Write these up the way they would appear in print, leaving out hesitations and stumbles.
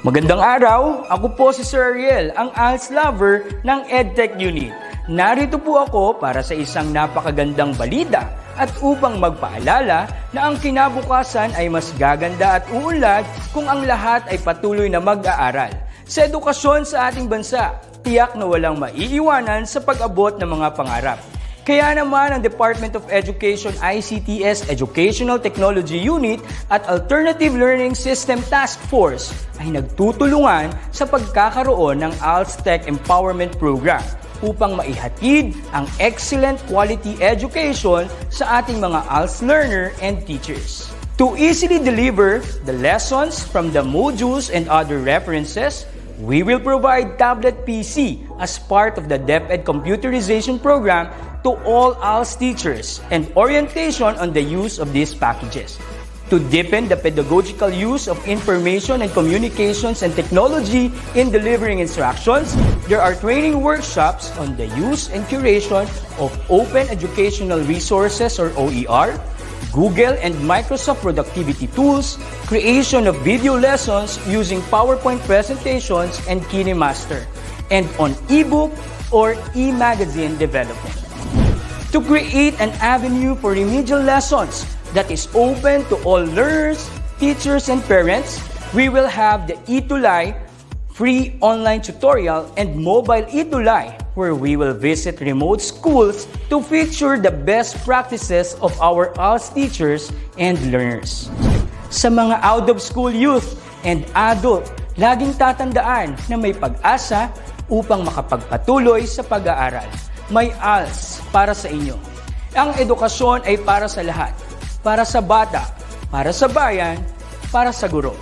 Magandang araw, ako po si Sir Ariel, ang ALS lover ng EdTech Unit. Narito po ako para sa isang napakagandang balita at upang magpaalala na ang kinabukasan ay mas gaganda at uunlad kung ang lahat ay patuloy na mag-aaral. Sa edukasyon sa ating bansa, tiyak na walang maiiwanan sa pag-abot ng mga pangarap. Kaya naman ang Department of Education ICT's Educational Technology Unit at Alternative Learning System Task Force ay nagtutulungan sa pagkakaroon ng ALS Tech Empowerment Program upang maihatid ang excellent quality education sa ating mga ALS learner and teachers. To easily deliver the lessons from the modules and other references, we will provide tablet PC as part of the DepEd computerization program to all ALS teachers and orientation on the use of these packages. To deepen the pedagogical use of information and communications and technology in delivering instructions, there are training workshops on the use and curation of open educational resources or OER, Google and Microsoft productivity tools, creation of video lessons using PowerPoint presentations and KineMaster, and on ebook or e-magazine development. To create an avenue for remedial lessons that is open to all learners, teachers, and parents, we will have the ETUlay free online tutorial and mobile ETUlay, where we will visit remote schools to feature the best practices of our ALS teachers and learners. Sa mga out-of-school youth and adult, laging tatandaan na may pag-asa upang makapagpatuloy sa pag-aaral. May ALS para sa inyo. Ang edukasyon ay para sa lahat. Para sa bata, para sa bayan, para sa guro.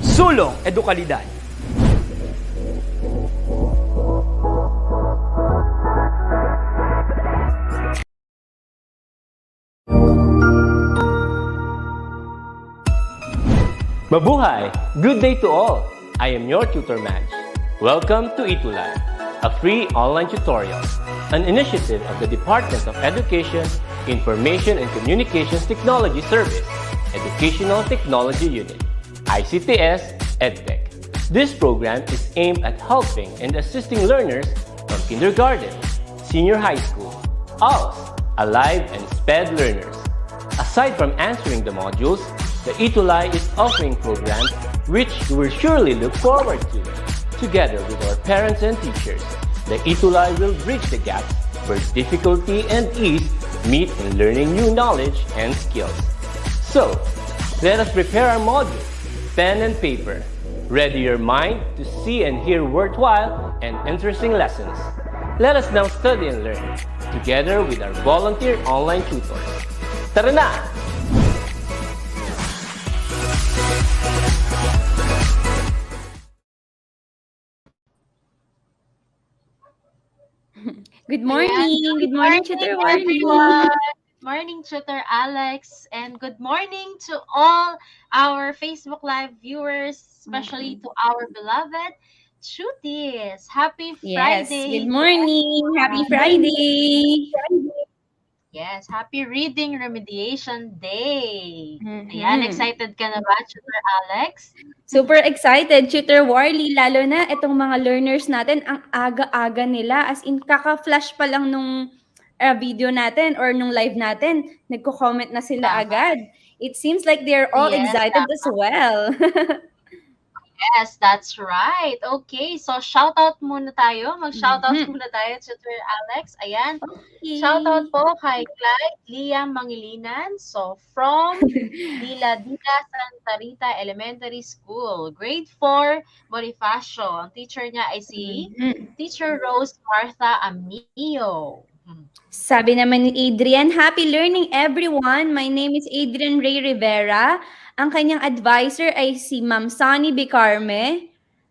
Sulong Edukalidad. Mabuhay! Good day to all! I am your tutor Madge. Welcome to ETUlay, a free online tutorial, an initiative of the Department of Education, Information and Communications Technology Service, Educational Technology Unit, ICT's EdTech. This program is aimed at helping and assisting learners from kindergarten, senior high school, ALS, Alive and SPED learners. Aside from answering the modules, the ETUlay is offering programs which you will surely look forward to. Together with our parents and teachers, the ETUlay will bridge the gap where difficulty and ease meet in learning new knowledge and skills. So, let us prepare our modules, pen and paper. Ready your mind to see and hear worthwhile and interesting lessons. Let us now study and learn, together with our volunteer online tutors. Tara na! Good morning. Good morning, Tutor Warren. Good morning, Tutor Alex, and good morning to all our Facebook Live viewers, especially to our beloved Shooties. Happy Yes. Friday! Good morning. Happy Friday. Yes, happy Reading Remediation Day. Mhm. Ayan, excited ka na ba, Tutor Alex? Super excited, Tutor Warley, lalo na itong mga learners natin, ang aga-aga nila. As in, kaka-flash pa lang nung video natin or nung live natin, nagko-comment na sila Tama. agad. It seems like they're all Yes, excited as well. Yes, that's right. Okay, so shoutout muna tayo. Mag-shoutout muna tayo, Tutor Alex. Ayan. Okay. Shoutout po kay Clyde Liam Mangilinan. So, from Dila Santa Rita Elementary School, Grade 4, Bonifacio. Ang teacher niya ay si Teacher Rose Martha Amio. Sabi naman ni Adrian, happy learning everyone. My name is Adrian Ray Rivera. Ang kanyang advisor ay si Ma'am Sonny Bicarme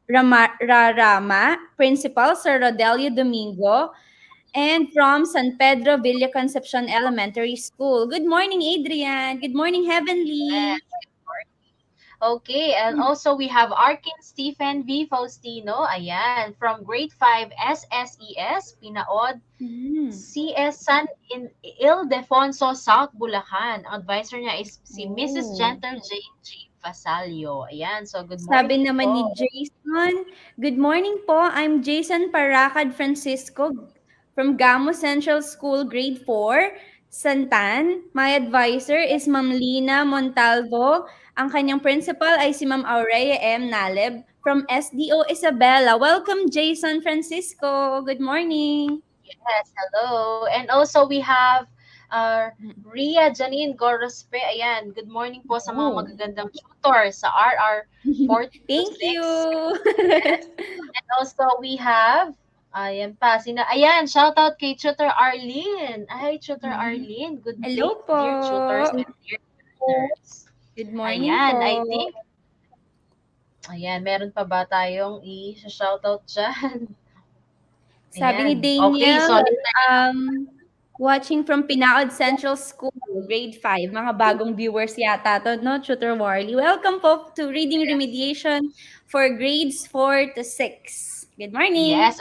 Rarama, Principal Sir Rodelio Domingo, and from San Pedro Villa Concepcion Elementary School. Good morning, Adrian. Good morning, Heavenly. Yes, good morning. Okay, and also we have Arkin Stephen V. Faustino, ayan, from grade 5 SSES, Pinaod, CS San Ildefonso, South Bulacan. Ang advisor niya is si Mrs. Gentle Jane G. Vasalio. Ayan, so good Sabi morning naman ni po. Jason, "Good morning po. I'm Jason Paracad Francisco from Gamo Central School, Grade 4, Santan. My advisor is Ma'am Lina Montalvo. Ang kanyang principal ay si Ma'am Aurea M. Naleb from SDO Isabela. Welcome, Jason Francisco. Good morning." Yes, hello. And also we have Ria Janine Gorospe. Ayan, good morning po sa mga Oh. magagandang tutor sa RR Thank 426. you. Yes. And also we have, ayan pa, ayan, shout out kay Tutor Arlene. Ay, Tutor Arlene, good Hello day, po. dear tutors and dear learners. Good morning Ayan, I po. think, ayan, meron pa ba tayong i-shoutout dyan? Sabi ni Ayan. Okay, Daniel, so watching from Pinaod Central School, grade 5. Mga bagong viewers yata to, no, Tutor Warley. Welcome po to Reading Remediation for grades 4 to 6. Good morning. yes,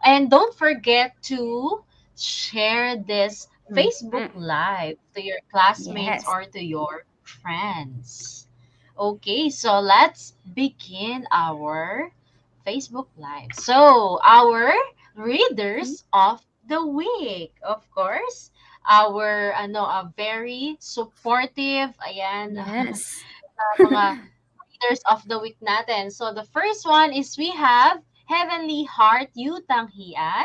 and don't forget to share this Facebook Mhm. Live to your classmates Yes. or to your friends. Okay, so let's begin our Facebook Live. So, our readers of the week, of course, our a very supportive, ayan, Yes. mga leaders of the week natin. So the first one is we have Heavenly Heart Yutang Hian.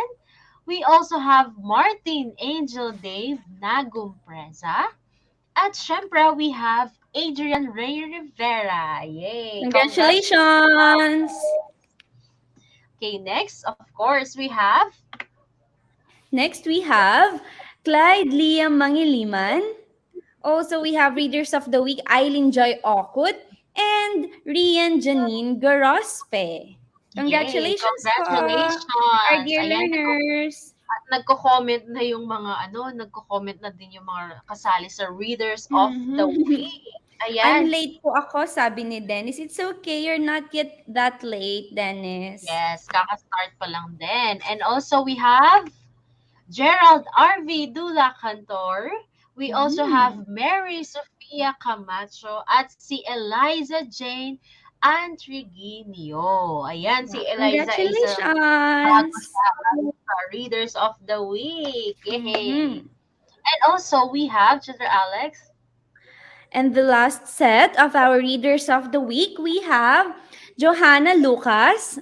We also have Martin Angel Dave Nagumpreza. At syempre, we have Adrian Ray Rivera. Yay! Congratulations! Congratulations. Okay, next, of course, we have Next, we have Clyde Liam Mangiliman. Also, we have Readers of the Week, Eileen Joy Okut and Rian Janine Garospe. Yay! Congratulations po, our Congratulations! dear Ayan, learners. nagko-comment na yung mga nagko-comment na din yung mga kasali sa Readers of the Mhm. Week. I'm Ayan. late po ako, sabi ni Dennis. It's okay, you're not yet that late, Dennis. Yes, kaka-start pa lang din. And also we have Gerald R.V. Dula Cantor. We also have Mary Sofia Camacho at si Eliza Jane Antriginio. Ayan, si Eliza is bago Congratulations. sa Readers of the Week. Yay! Mhm. And also we have Tutor Alex. And the last set of our Readers of the Week, we have Johanna Lucas,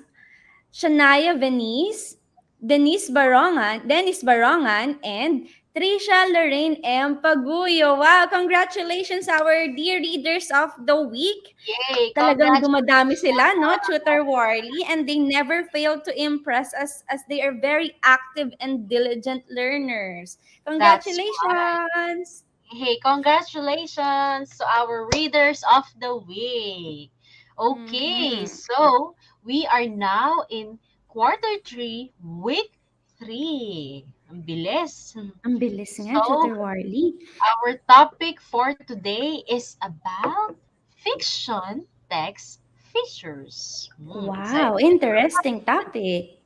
Shania Venice, Dennis Barongan, and Trisha Lorraine M. Paguyo. Wow, congratulations our dear readers of the week. Yay! Talagang Congratulations! dumadami sila, no, Tutor Warley, and they never fail to impress us as they are very active and diligent learners. That's right. Congratulations! Hey, congratulations to our readers of the week. Okay, Mhm. so we are now in quarter 3, week 3. Ang bilis. Ang bilis nga, So, Tutor Warley. our topic for today is about fiction text features. Wow, interesting topic.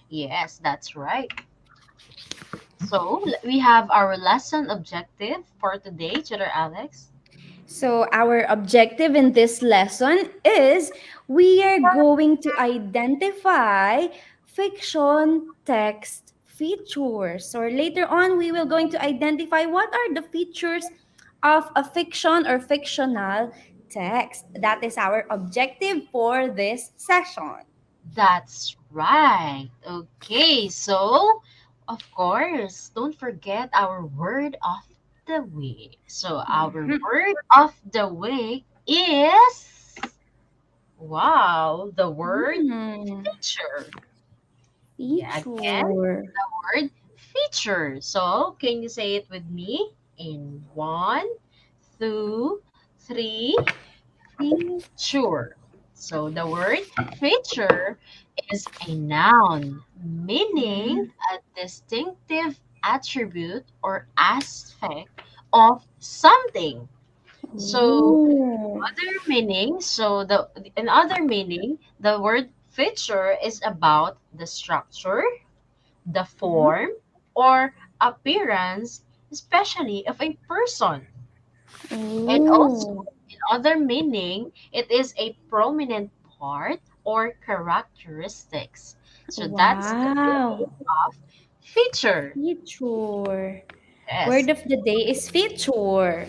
Yes, that's right. So, we have our lesson objective for today, Tutor Alex. So, our objective in this lesson is we are going to identify fiction text features. Or later on, we will going to identify what are the features of a fiction or fictional text. That is our objective for this session. That's right. Okay, so of course, don't forget our word of the week. So our Mhm. word of the week is wow, the word Hmm. feature. Yeah, again, Feature. the word feature. So can you say it with me in 1, 2, 3? Feature. So the word feature is a noun, meaning a distinctive attribute or aspect of something. So Ooh. in other meaning, the word feature is about the structure, the form, or appearance, especially of a person. And also Ooh. In other meaning, it is a prominent part or characteristics. So that's the Wow. meaning of feature. Feature. Yes. Word of the day is feature.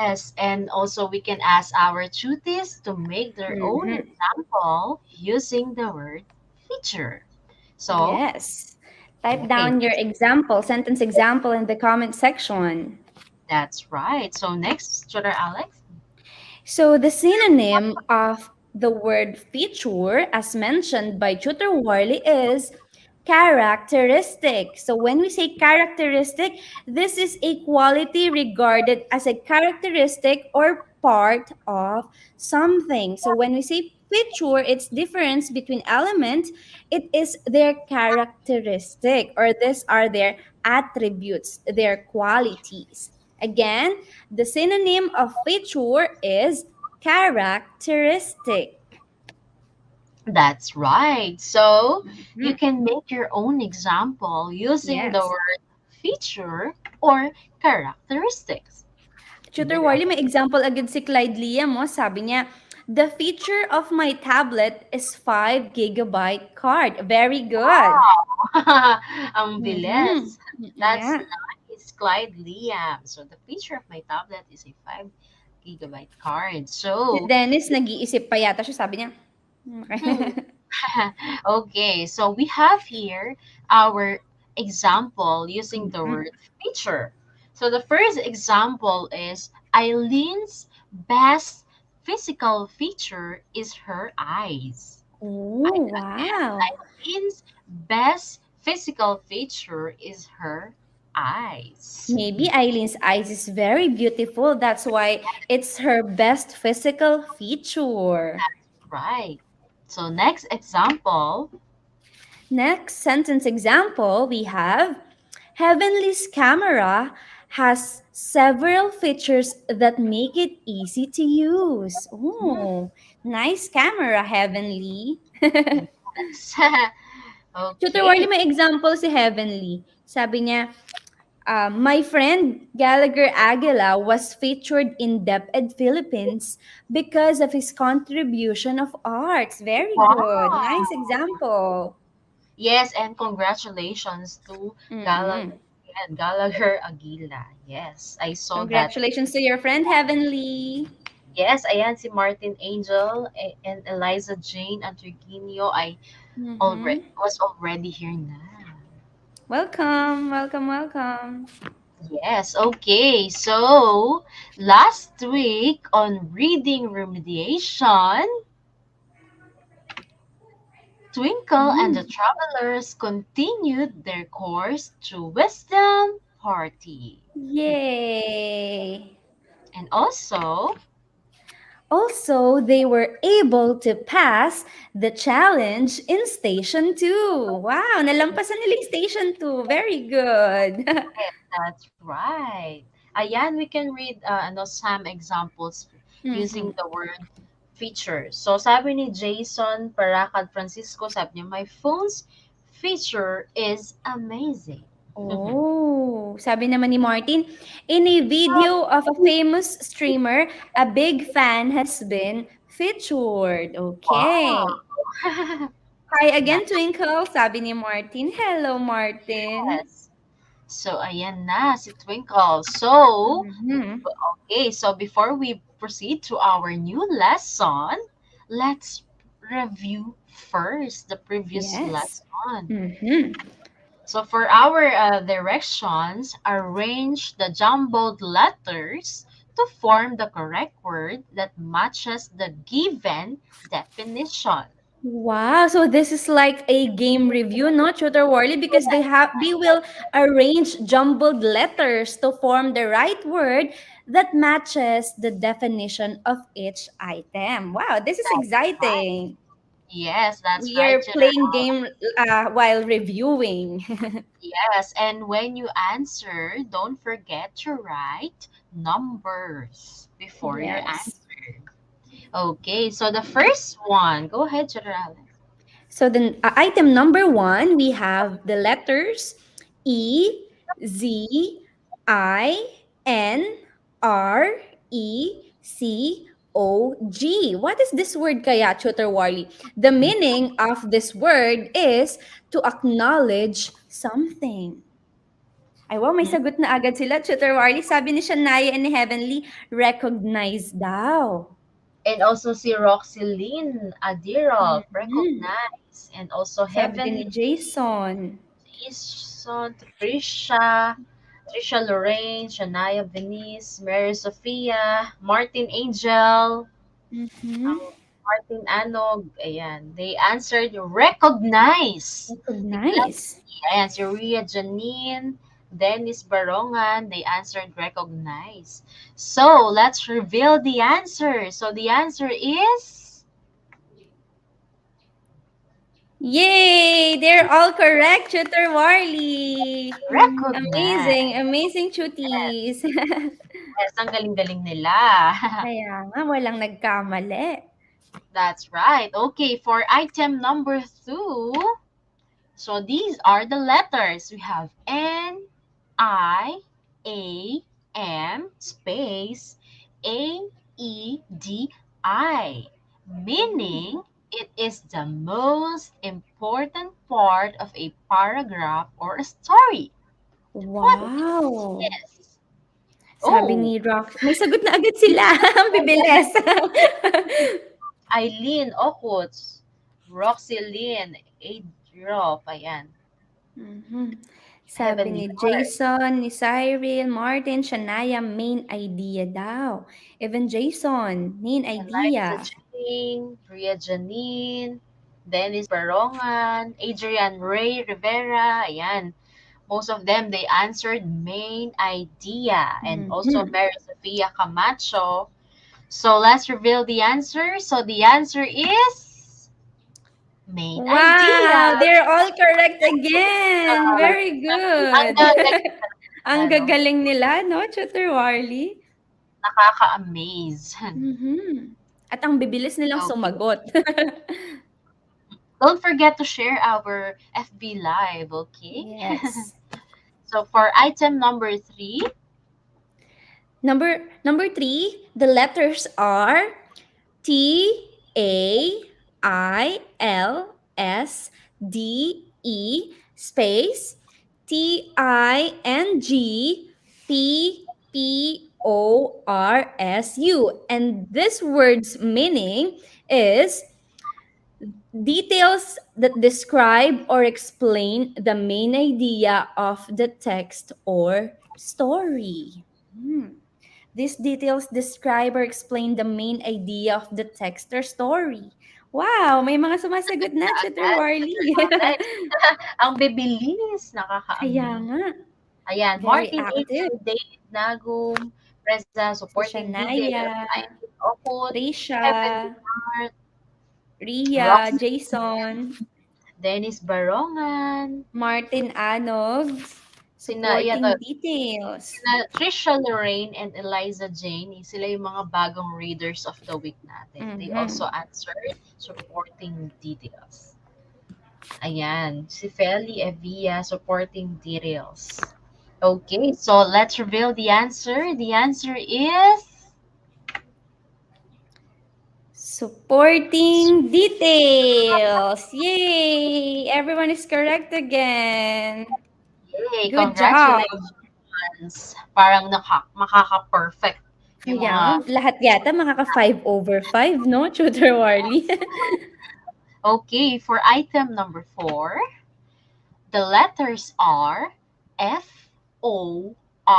Yes, and also we can ask our tutees to make their own Mhm. example using the word feature. So, Yes. Type okay, down your example, sentence example in the comment section. that's right. So next, Tutor Alex. So the synonym of the word feature, as mentioned by Tutor Worley, is characteristic. So when we say characteristic, this is a quality regarded as a characteristic or part of something. So when we say feature, it's difference between elements, it is their characteristic, or these are their attributes, their qualities. Again, the synonym of feature is characteristic. That's right. So you Mhm. can make your own example using the Yes. word feature or characteristics. Tutor There. Wally, may example agad si Clyde Liam mo. Sabi niya, the feature of my tablet is 5 GB card. Very good. Wow! Ang Mm-hmm. bilis. That's Yeah. nice, Clyde Liam. So the feature of my tablet is a 5 GB card. Si So, Dennis, nag-iisip pa yata siya. Sabi niya, hmm. Okay, so we have here our example using the Mhm. word feature. So the first example is Eileen's best physical feature is her eyes. Oh, wow. Eileen's best physical feature is her eyes. Maybe Eileen's eyes is very beautiful. That's why it's her best physical feature. Right. So next example, Next sentence example, we have Heavenly's camera has several features that make it easy to use. hmm, Oh, nice camera, Heavenly. yes. Tutor Okay. Warly, may example si Heavenly. Sabi niya, my friend Gallagher Aguila was featured in DepEd Philippines because of his contribution of arts. Very good. Wow. Nice example. Yes, and congratulations to Gallagher Mm-mm. and Gallagher Aguila. Yes, I saw that. Congratulations to your friend Heavenly. Yes, ayan si Martin Angel and Eliza Jane Anturguino I already Mm-hmm. was already here na. Welcome, welcome, welcome. Yes, okay. So, last week on reading remediation, Twinkle and the Mm. travelers continued their course to Wisdom Party. Yay! And also, Also, they were able to pass the challenge in Station 2. Wow, nalampasan nila yung Station 2. Very good. yes, that's right. Ayan, we can read some examples using Mhm. the word features. So, sabi ni Jason Paracad Francisco, sabi niya, my phone's feature is amazing. Oh, sabi naman ni Martin, in a video of a famous streamer, a big fan has been featured. Wow. Okay. Hi again, Nice. Twinkle, sabi ni Martin. Hello, Martin. So, ayan na si Twinkle. So, Mhm. okay, so before we proceed to our new lesson, let's review first the previous Yes. lesson. Mhm. So for our directions, arrange the jumbled letters to form the correct word that matches the given definition. Wow, so this is like a game review, no, Tutor Worley, because they will arrange jumbled letters to form the right word that matches the definition of each item. Wow, this is That's right. exciting. Yes, that's We right, are General. playing game while reviewing. Yes, and when you answer, don't forget to write numbers before your Yes. answer. Okay, so the first one, go ahead, General. So then, item number one, we have the letters E, Z, I, N, R, E, C, O-G. What is this word kaya, Tutor Warly? The meaning of this word is to acknowledge something. Ay, wow, may Hmm? sagot na agad sila, Tutor Warly. Sabi ni Shania and ni Heavenly, recognize daw. And also si Roxylene Adirov, Mhm. recognize. And also Sabi din ni Heavenly Jason. Jason, Trisha Lorraine, Shania Venice, Mary Sophia, Martin Angel, ang Mhm. Martin Anog, ayan. They answered recognize. Tignan, Recognize. ayan, si Rhea Janine, Dennis Barongan, they answered recognize. So, let's reveal the answer. So, the answer is Yay! They're all correct, Tutor Warly. recognize. Amazing, amazing Yes, chuties. yes, ang galing-galing nila. Kaya nga, walang nagkamali. That's right. Okay, for item number 2, so these are the letters. We have N, I, A, M, space, A, E, D, I. Meaning, it is the most important part of a paragraph or a story. What is Wow! this? Sabi Oh, ni Rox, may sagot na agad sila. Ang bibilis. Eileen Okots, Roxy Lynn, Adrof, ayan. Mhm. Sabi Heavenly ni Heart. Jason, ni Cyril, Martin, Shania, main idea daw. Even Jason, main idea. Eliza Jane, Ria Janine, Dennis Barongan, Adrian Ray Rivera, ayan. Most of them, they answered main idea. And also Mhm. Mary Sofia Camacho. So let's reveal the answer. So the answer is main idea. Wow! They're all correct again! Very Ang good! gagaling Ang na, no? gagaling nila, no, Tutor Warly? Nakaka-amaze. Mhm. At ang bibilis nilang Okay. sumagot. Don't forget to share our FB Live, okay? Yes. So for item number 3, Number three, the letters are TAILSDE space TINGPPORSU. And this word's meaning is details that describe or explain the main idea of the text or story. These details describe or explain the main idea of the text or story. Wow, may mga sumasagot na, Tutor agad. Warly. Nice. Ang bibilis, Kaya nakaka-amaze. nga, Ayan, very Martin active. Angel, David Nagum, Reza, Si supporting details, Shania, Eileen Okut, Heavenly Trisha, Heart, Ria, Roxy, Jason, Dennis Barongan, Martin Anogs, yeah, supporting details. sina Trisha Lorraine and Eliza Jane, sila yung mga bagong readers of the week natin. They also Mhm. answered supporting details. Ayan, si Feli Evia, supporting details. Okay, so let's reveal the answer. The answer is Supporting details. Yay! Everyone is correct again. yay, Good job. congratulations. Parang makaka-perfect yung Kaya mga nga, lahat yata makaka 5/5, no, Tutor Warly? Okay, for item number 4, the letters are FORBE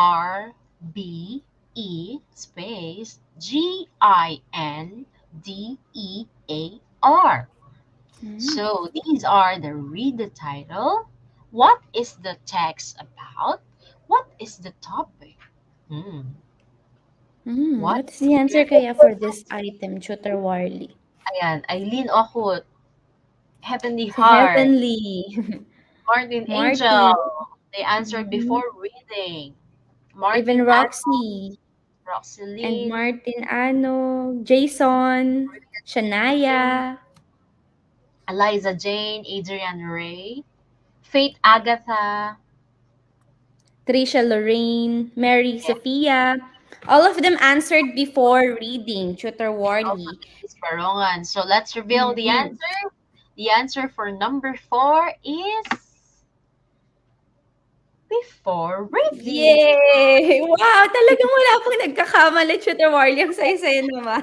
space GINDEAR. Hmm. So these are the read the title. What is the text about? What is the topic? Hmm. What What is is the answer the kaya for this item, Tutor Warly? Ayan, Eileen Okut, Heavenly Si Heart, Heavenly, Martin Martin, Angel. They answered mhm, before reading. even Martin Ano, Roxy, and Roxylene, Martin Ano, Jason, Jane, Shania, Eliza Jane, Adrian Ray, Faith Agatha, Trisha Lorraine, Mary yeah, Sophia, All of them answered before reading, Tutor Oh, Worley. Miss Barongan. So let's reveal the Mhm. answer. The answer for number 4 is before reading. Yay! Wow, talagang wala pong nagkakamali, Tutor Worley. Ang saya-saya naman.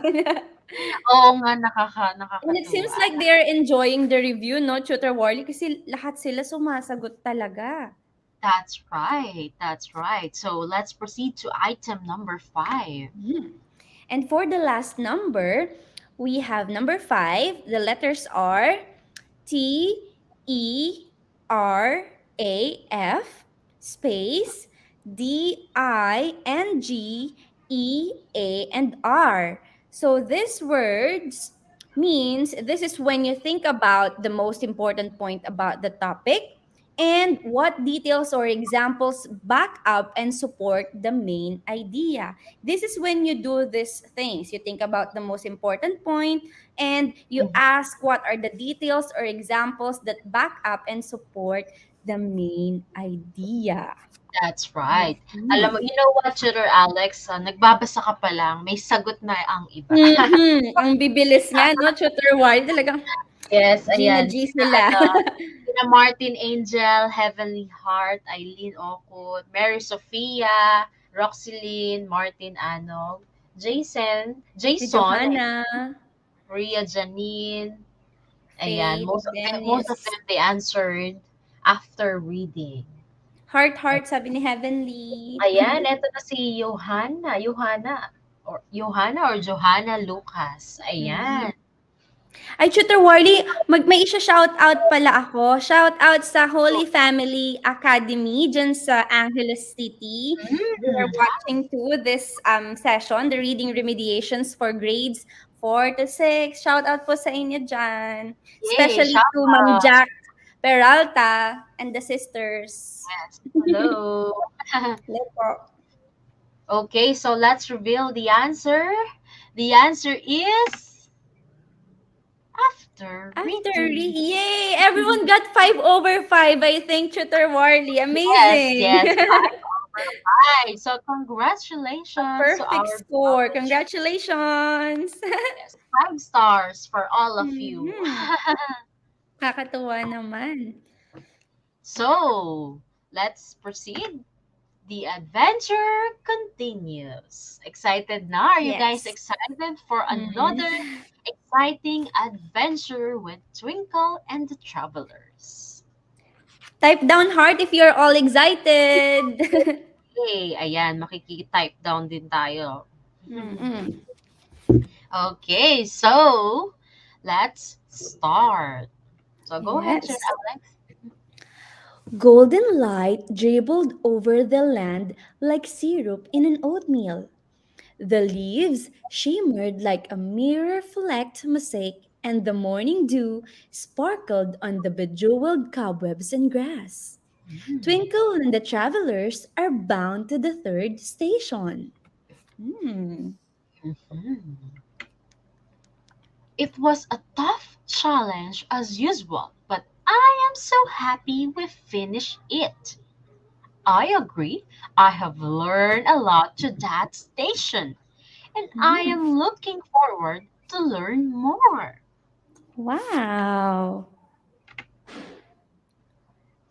Oo nga, And it seems nakakatuwa. like they're enjoying the review, no, Tutor Worley? Kasi lahat sila sumasagot talaga. That's right. That's right. So let's proceed to item number 5. Mhm. And for the last number, we have number 5. The letters are TERAF space DINGEA and R. So these words means this is when you think about the most important point about the topic and what details or examples back up and support the main idea. This is when you do these things. You think about the most important point and you ask what are the details or examples that back up and support the main idea. That's right. Alam mo, Mhm. you know what, Tutor Alex, nagbabasa ka pa lang, may sagot na ang iba. Ang bibilis nga, no? Tutor Wild, talagang Yes, G na ayan. G sila. Sina Martin Angel, Heavenly Heart, Eileen Okut, Mary Sofia, Roxylene, Martin Anog, Si Jason, Johanna, Maria Janine. Ayan, Faith, most of Dennis. them they answered after reading. Heart, heart, sabi ni Heavenly. Ayan, eto na si Johanna Lucas. Ayan. Mhm. Ay, Tutor Worley, may isa-shoutout pala ako. Shoutout sa Holy Family Academy dyan sa Angeles City. They are Mm, watching too this session, the reading remediations for grades 4 to 6. Shoutout po sa inyo dyan. yay, Especially shout to Ma'am out. Jack Peralta and the sisters. Yes. Hello. Hello po. Okay, so let's reveal the answer. The answer is after reading. Yay! Everyone got 5/5, I think, Tutor Worley. Yes, Amazing. yes, 5/5. So A congratulations to perfect our score. Congratulations. yes, 5 stars for all of you. Mhm. Kakatuwa naman. So let's proceed. The adventure continues. Excited now? Are you guys Yes. excited for Mhm. another exciting adventure with Twinkle and the Travelers? Type down heart if you're all excited. Okay, ayan, makiki-type down din tayo. Mm-mm. Okay, so let's start. So go ahead, Sir Yes. Alex. Golden light dribbled over the land like syrup in an oatmeal. The leaves shimmered like a mirror flecked mosaic, and the morning dew sparkled on the bejeweled cobwebs and grass. Mm, Twinkle and the travelers are bound to the third station. Hmm. mhm. It was a tough challenge as usual, but I am so happy we finished it. I agree. I have learned a lot to that station, and I Hmm. am looking forward to learn more. Wow.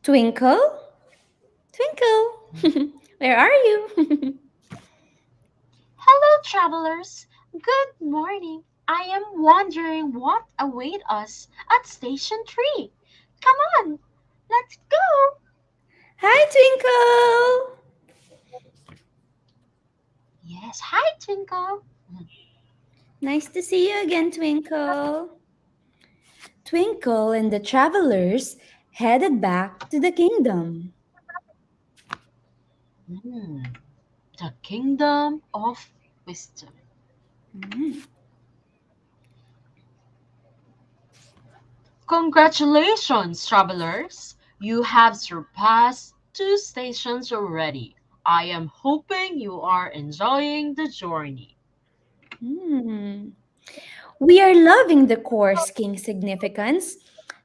Twinkle, twinkle, where are you? Hello, travelers. Good morning. I am wondering what awaits us at Station 3. Come on, let's go. Hi, Twinkle. Yes, hi, Twinkle. Nice to see you again, Twinkle. Twinkle and the travelers headed back to the kingdom. Hmm, the Kingdom of Wisdom. Mm. Congratulations, travelers! You have surpassed 2 stations already. I am hoping you are enjoying the journey. Hmm. We are loving the course King significance.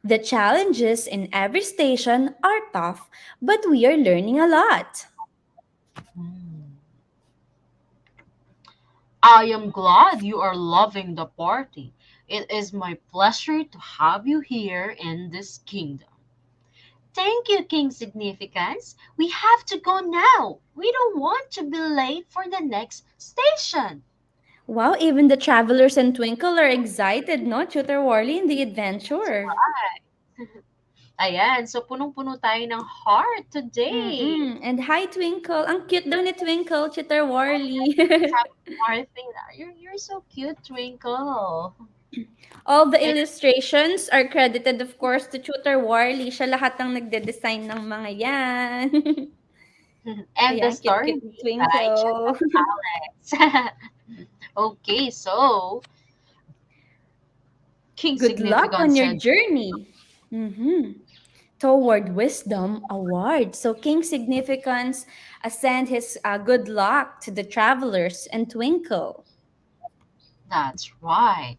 The challenges in every station are tough, but we are learning a lot. Hmm. I am glad you are loving the party. It is my pleasure to have you here in this kingdom. Thank you, King Significance. We have to go now. We don't want to be late for the next station. Wow, even the travelers and Twinkle are excited, no? Tutor Warly in the adventure. Ayan, so punong-puno tayo ng heart today. Mm-mm. And hi, Twinkle. Ang cute daw ni Twinkle, Tutor Warly. Happy birthday. You're so cute, Twinkle. All the And, illustrations are credited, of course, to Tutor Warly. Siya lahat ang nagde-design ng mga yan. and the Ayan, story cute-cute ni made by Twinkle. Alex. Okay, so King Good luck on Significance your said, journey. Mm-hmm. Toward Wisdom Award. So King Significance sent his good luck to the travelers and Twinkle. that's right.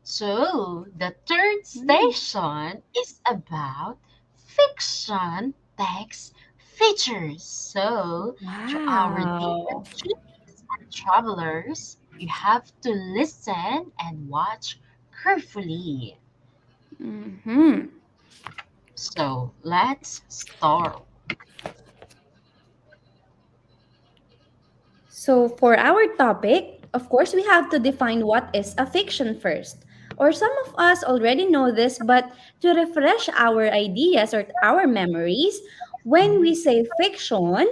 So, the third Mm. station is about fiction text features. So, to our dear Wow. students and travelers, you have to listen and watch carefully. Mm-hmm. So, let's start. So, for our topic, of course, we have to define what is a fiction first. Or some of us already know this, but to refresh our ideas or our memories, when we say fiction,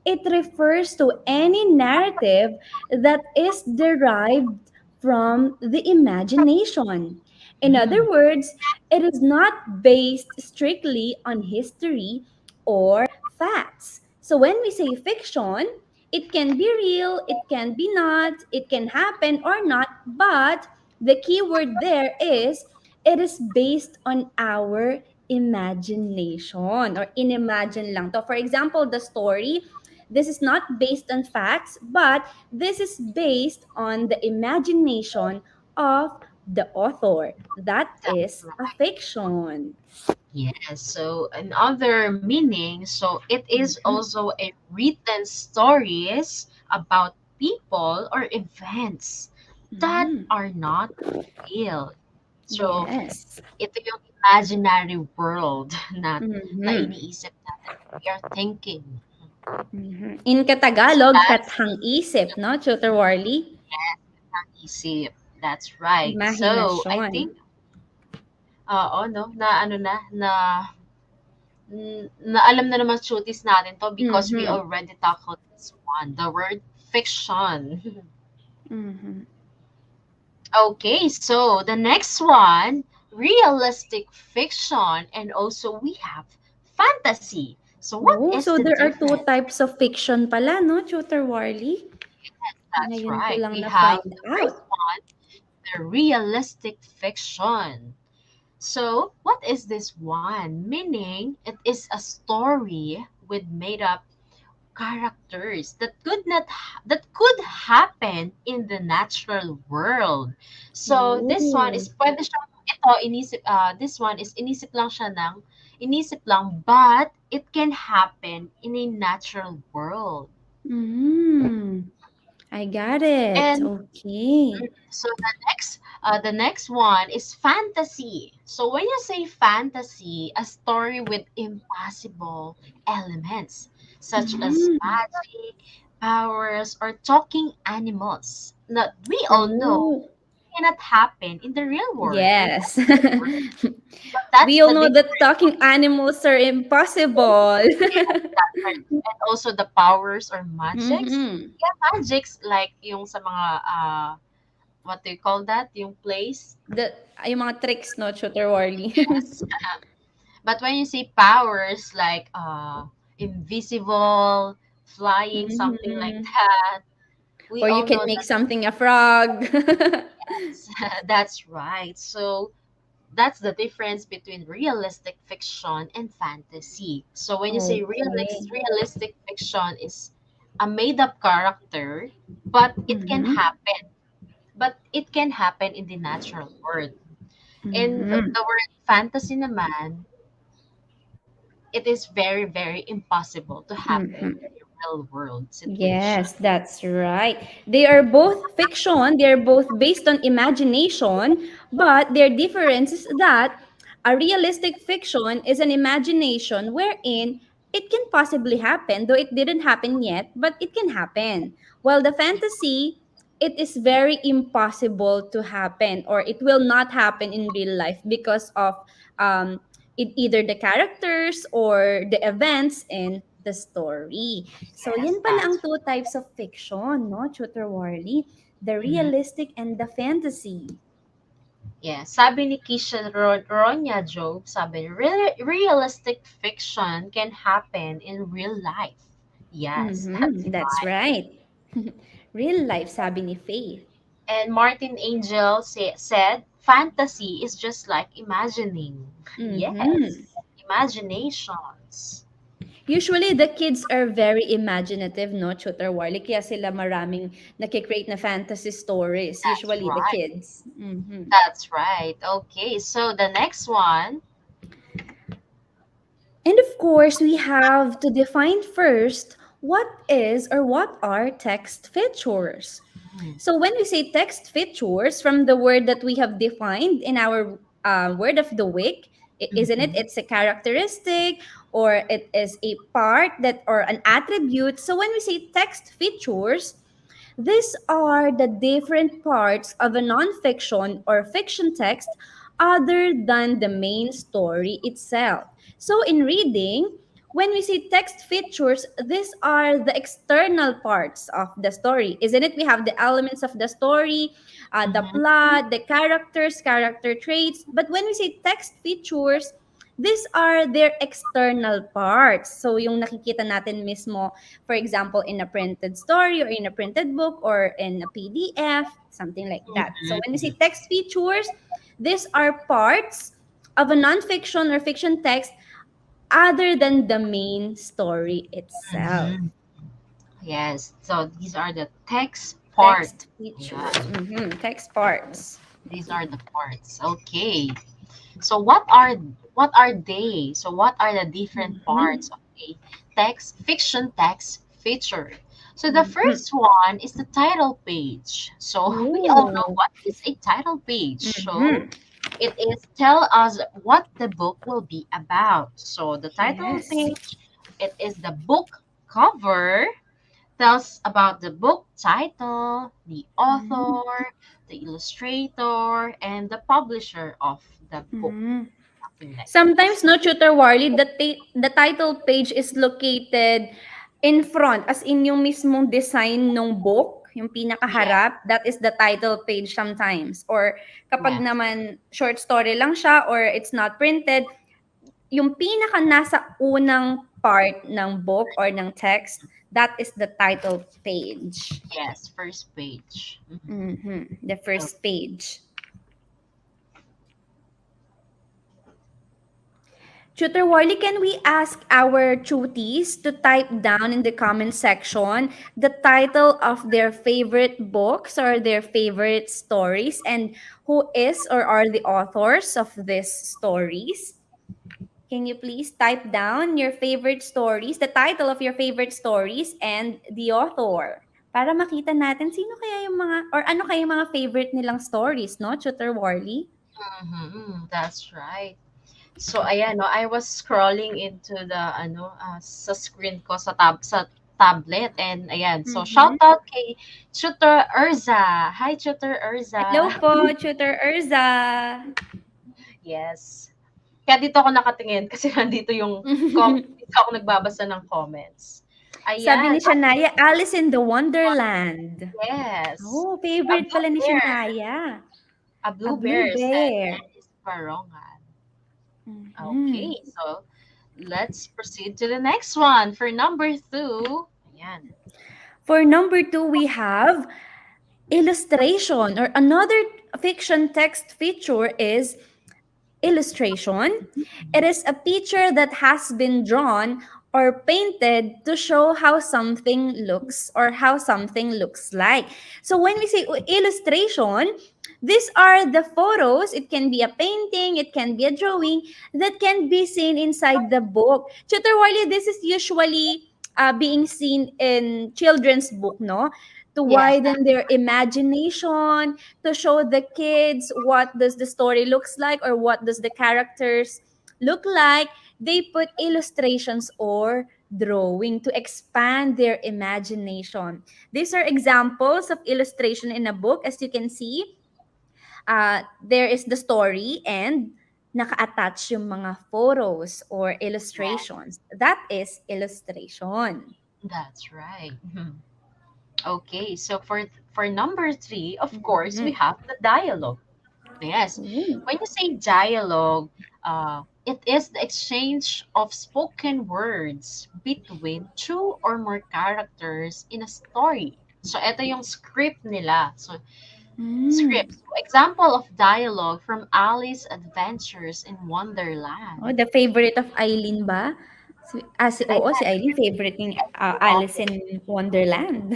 it refers to any narrative that is derived from the imagination. In other Mm, words, it is not based strictly on history or facts. So when we say fiction, it can be real, it can be not, it can happen or not, but the key word there is it is based on our imagination or inimagine lang to. For example, the story, this is not based on facts, but this is based on the imagination of the author. That that's is a right. fiction. Yes, so another meaning, so it is Mhm. also a written stories about people or events that Mhm. are not real. So, Yes. ito yung imaginary world na Mhm. iniisip natin, we are thinking. Mhm. In So Katagalog, that's kathang isip, no, Tutor Warly? ang isip. That's right. So, I Imahinasyon. think, no, na ano na alam na naman cuties natin to because we Mhm. already tackled this one, the word fiction. Mhm. Okay, so the next one, realistic fiction, and also we have fantasy. So what Oh, is so the there are two difference? types of fiction pala, no, Tutor Warly? That's Ngayon ko right. lang We have na-find the first out. one, the realistic fiction. So, what is this one? Meaning, it is a story with made up characters that could happen in the natural world. So this one Oh. is pwede siyang ito inisip this one is inisip lang but it can happen in a natural world. Mm. I got it. And Okay. so the next one is fantasy. So when you say fantasy, a story with impossible elements such as Mhm. magic, powers, or talking animals that we all know Oh. cannot happen in the real world or Yes. natural world. So that's We all the know that difference. talking animals are impossible. Yes, that's right. And also the powers or magics. Mhm. Yeah, magics like yung sa mga what do you call that? Yung place. The yung mga tricks, no, Tutor Warly? Yes. But when you say powers like invisible, flying, something like Mhm. that, we Or you all can know make that something a frog. that's right. So that's the difference between realistic fiction and fantasy. So when you say Okay. realistic fiction is a made up character, but it can Mhm. happen. But it can happen in the natural world. In Mhm. the word fantasy naman, it is very, very impossible to happen. Mhm. real world situation. Yes, that's right. They are both fiction, they're both based on imagination, but their difference is that a realistic fiction is an imagination wherein it can possibly happen, though it didn't happen yet, but it can happen. While the fantasy, it is very impossible to happen or it will not happen in real life because of um, either the characters or the events in the story. So, Yes, yan pala ang that's two types of fiction, no, Tutor Warley? The mhm. realistic and the fantasy. Yeah, sabi ni Kisha Ronya Job, sabi, realistic fiction can happen in real life. Yes, that's Mm-hmm, that's right. right. Real life, sabi ni Faith. And Martin Angel said, fantasy is just like imagining. Yes, Mm-hmm. imaginations. Usually, the kids are very imaginative, no, Tutor Warley? Kaya sila maraming nakikreate na fantasy stories. That's Usually, the right. kids. Mm-hmm. That's right. Okay, so the next one. And of course, we have to define first what is or what are text features. Hmm. So when we say text features, from the word that we have defined in our word of the week, isn't it? Mhm. It's a characteristic or it is a part that or an attribute. So when we say text features, these are the different parts of a nonfiction or fiction text other than the main story itself. So, in reading, when we see text features, these are the external parts of the story, isn't it? We have the elements of the story, the Mhm. plot, the characters, character traits. But when we say text features, these are their external parts. So, yung nakikita natin mismo, for example, in a printed story or in a printed book or in a PDF, something like that. So, when we say Mhm. text features, these are parts of a nonfiction or fiction text other than the main story itself. Mhm. Yes, so these are the text part. Text Yeah, features. Text parts. these are the parts. Okay. So what are they? So what are the different Mm-hmm. parts of a fiction text feature? So the Mm-hmm. first one is the title page. So we all know Ooh. what is a title page. So Mm-hmm. it is tell us what the book will be about. So the title Yes. page, it is the book cover, tells about the book title, the Mm-hmm. author, the illustrator, and the publisher of the book. Mm-hmm. Something like that. Sometimes, no, Tutor Warley, the title page is located in front, as in yung mismong design ng book, yung Yes, pinakaharap, that is the title page sometimes. Or kapag yes. naman short story lang siya or it's not printed, yung pinaka nasa unang part ng book or ng text, that is the title page. Yes, first page. The Oh, first page. Tutor Warley, can we ask our tutees to type down in the comment section the title of their favorite books or their favorite stories and who is or are the authors of these stories? Can you please type down your favorite stories, the title of your favorite stories and the author? Para makita natin sino kaya yung mga or ano kaya yung mga favorite nilang stories, no, Tutor Warley? that's right. So ayan, no, I was scrolling into the sa screen ko sa tablet, and ayan. So shout Mhm. out kay Tutor Urza. Hi Tutor Hello Urza. po, Tutor Urza. Yes. Kaya dito ako nakatingin kasi nandito yung dito ako nagbabasa ng comments. Sabi Ayan. ni Shania, Alice in the Wonderland. Yes. Oh, A favorite blue pala ni bear. Shania. A A blue blue bear said bear. Dennis Barongan. Mhm. Okay, so let's proceed to the next one. For number two, ayan. For number two, we have illustration or another fiction text feature is illustration. It is a picture that has been drawn or painted to show how something looks or how something looks like. So when we say illustration, these are the photos. It can be a painting, it can be a drawing that can be seen inside the book. Tutor Warley, this is usually being seen in children's book, no? To Yes, widen their imagination, to show the kids what does the story looks like or what does the characters look like. They put illustrations or drawing to expand their imagination. These are examples of illustration in a book. As you can see, there is the story and naka-attach yung mga photos or yes, illustrations. That is illustration. that's right. Okay, so for number three, of course, we Mhm. have the dialogue. Yes, Ooh. when you say dialogue, it is the exchange of spoken words between two or more characters in a story. So, ito yung script nila. So, Mm. script. So, example of dialogue from Alice Adventures in Wonderland. Oh, the favorite of Eileen ba? Oo, si Ayan, Eileen favorite ng Alice okay. in Wonderland.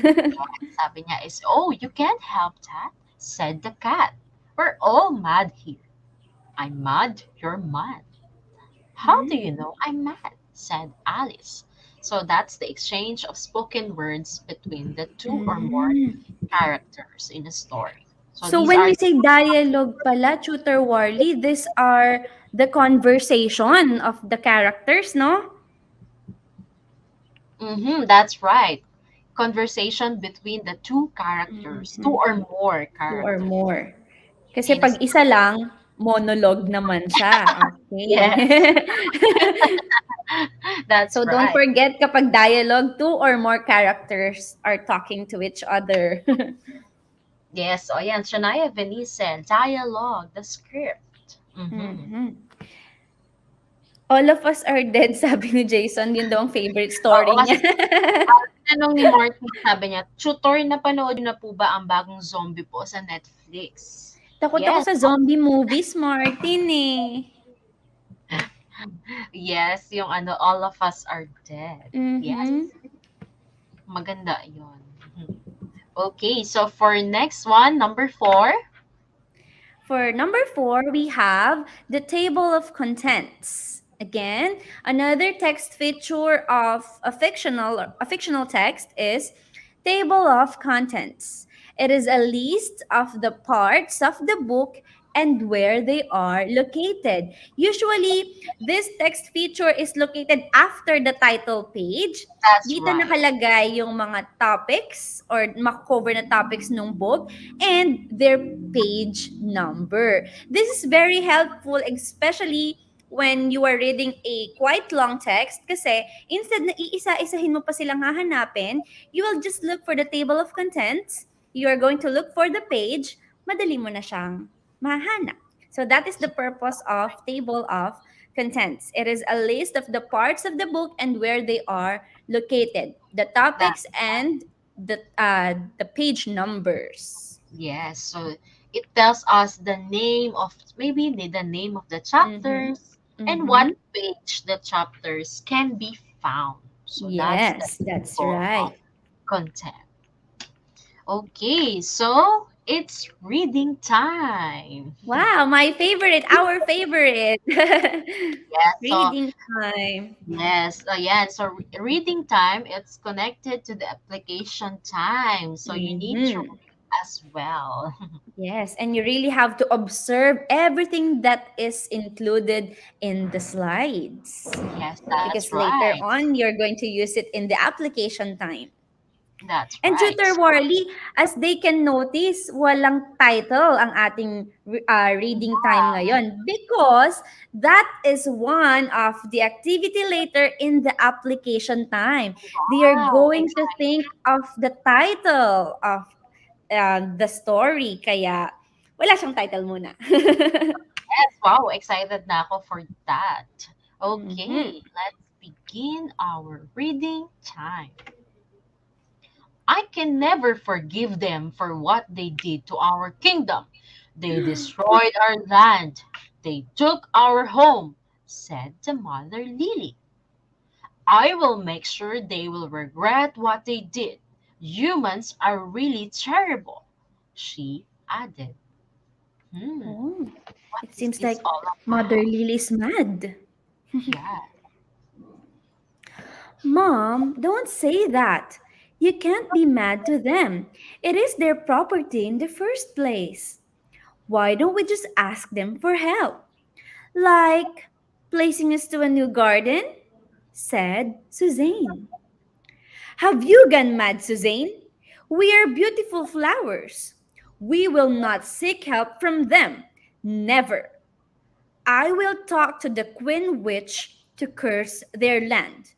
Sabi niya is, oh, you can't help that, said the cat. We're all mad here. I'm mad, you're mad. How do you know I'm mad? Said Alice. So that's the exchange of spoken words between the two or more Mm. characters in a story. So So these when are we say dialogue pala, Tutor Warley, these are the conversation of the characters, no? that's right. Conversation between the two characters, two Mhm. or more Two or characters more. Kasi in a 'pag isa lang, monologue naman siya, okay. yes, that's So don't right. forget kapag dialogue, two or more characters are talking to each other. Yes, o yan, Shania Venisen, dialogue, the script. Mhm. All of Us Are Dead, sabi ni Jason, yun daw ang favorite Oo, story kasi niya. tinanong ni Martin, sabi niya, Tutor, napanood niyo na po ba ang bagong zombie po sa Netflix? Takot ako Yes, sa zombie movies, Martin, eh. yes, yung ano, All of Us Are Dead. Yes, Mhm. maganda yun. Okay, so for next one, number four. For number 4, we have the table of contents. Again, another text feature of a fictional text is table of contents. It is a list of the parts of the book and where they are located. Usually, this text feature is located after the title page. That's Dito right. nakalagay yung mga topics or mako-cover na topics ng book and their page number. This is very helpful, especially when you are reading a quite long text kasi instead na iisa-isahin mo pa silang hahanapin, you will just look for the table of contents, you are going to look for the page, madali mo na siyang mahanap. So that is the purpose of table of contents. It is a list of the parts of the book and where they are located, the topics That's right. and the page numbers. Yes, so it tells us the name of maybe the name of the Mm-hmm. chapters and what Mm-hmm. page the chapters can be found. So that's the Yes, that's table right. of content. Okay, so it's reading time. Wow, my favorite, our favorite. Yes, so Reading time. yes, yeah. So reading time, it's connected to the application time. So you need to Mm-hmm. read as well. Yes, and you really have to observe everything that is included in the slides Yes, because that's later right. on you're going to use it in the application time. That's And right. Tutor Warley, as they can notice, walang title ang ating reading time ngayon because that is one of the activity later in the application time. They are Wow, going to think of the title of the story. Kaya, wala siyang title muna. yes, wow, excited na ako for that. Mhm. Okay, let's begin our reading time. I can never forgive them for what they did to our kingdom. They destroyed our land. They took our home, said the mother lily. I will make sure they will regret what they did. Humans are really terrible, she added. Oh, What it is seems this like all Mother about? Lily's mad. Yeah, Mom, don't say that. You can't be mad to them. It is their property in the first place. Why don't we just ask them for help? Like placing us to a new garden? Said Suzanne. Have you gone mad, Suzanne? We are beautiful flowers. We will not seek help from them. Never. I will talk to the Queen Witch to curse their land.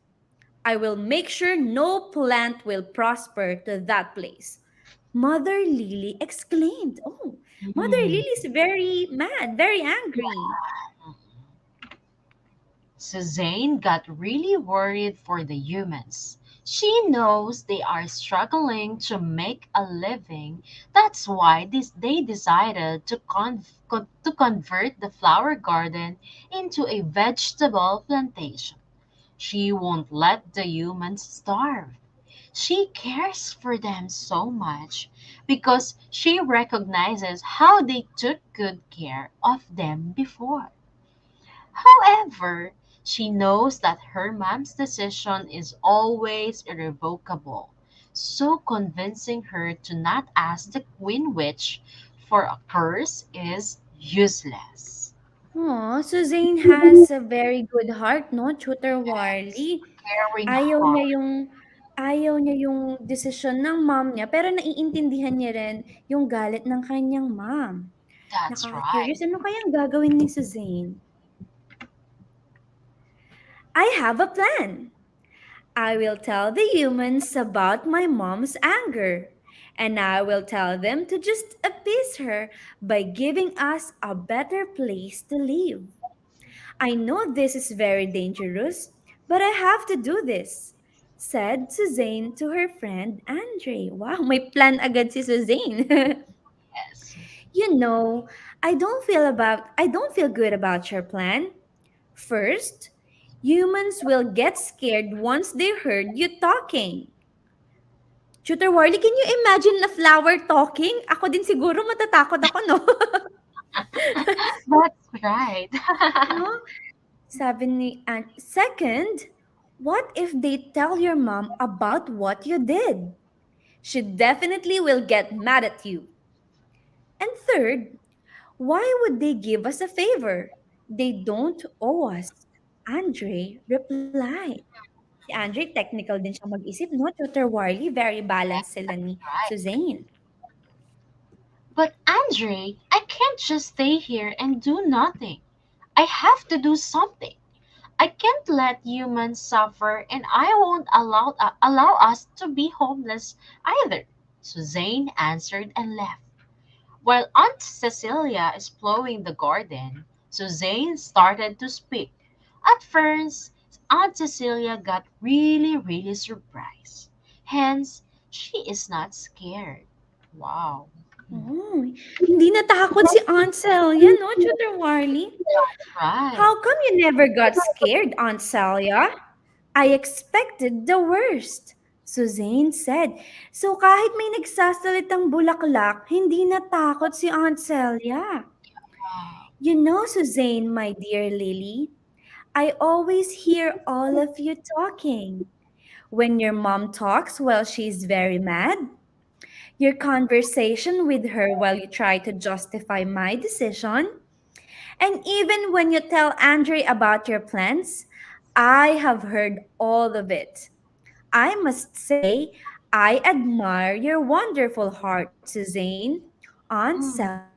I will make sure no plant will prosper to that place. Mother Lily exclaimed. Oh, Mother Lily Hmm. is very mad, very angry. Suzanne got really worried for the humans. She knows they are struggling to make a living. That's why they decided to convert the flower garden into a vegetable plantation. She won't let the humans starve. She cares for them so much because she recognizes how they took good care of them before. However, she knows that her mom's decision is always irrevocable, so convincing her to not ask the Queen Witch for a curse is useless. Oh, Suzanne has a very good heart, no, Tutor Warly. Caring Ayaw heart, niya yung ayaw niya yung desisyon ng mom niya, pero naiintindihan niya rin yung galit ng kanyang mom. that's right. Nakaka-curious, ano kayang gagawin ni Suzanne? I have a plan. I will tell the humans about my mom's anger. And I will tell them to just appease her by giving us a better place to live. I know this is very dangerous, but I have to do this, said Suzanne to her friend Andre. Wow, may plan agad si Suzanne. Yes. You know, I don't feel good about your plan. First, humans will get scared once they heard you talking. Tutor Warly, can you imagine a flower talking? Ako din siguro matatakot ako, no? That's right. No? Sabi ni Aunt. Second, what if they tell your mom about what you did? She definitely will get mad at you. And third, why would they give us a favor? They don't owe us. Andre replied. Si Andre, technical din siya mag-isip, no? Tutor Warly, very balanced sila ni Right. Suzanne. But Andre, I can't just stay here and do nothing. I have to do something. I can't let humans suffer, and I won't allow us to be homeless either. Suzanne answered and left. While Aunt Cecilia is plowing the garden, Suzanne started to speak. At first, Aunt Cecilia got really surprised. Hence, she is not scared. Wow. Oh, hindi natakot si Aunt Celia, no, Tutor Warly? Right. How come you never got scared, Aunt Celia? I expected the worst, Suzanne said. So kahit may nagsasalitang bulaklak, hindi natakot si Aunt Celia. Wow. You know, Suzanne, my dear Lily, I always hear all of you talking. When your mom talks while she's very mad, your conversation with her while you try to justify my decision, and even when you tell Andre about your plans, I have heard all of it. I must say, I admire your wonderful heart, Suzanne. Aunt Hmm.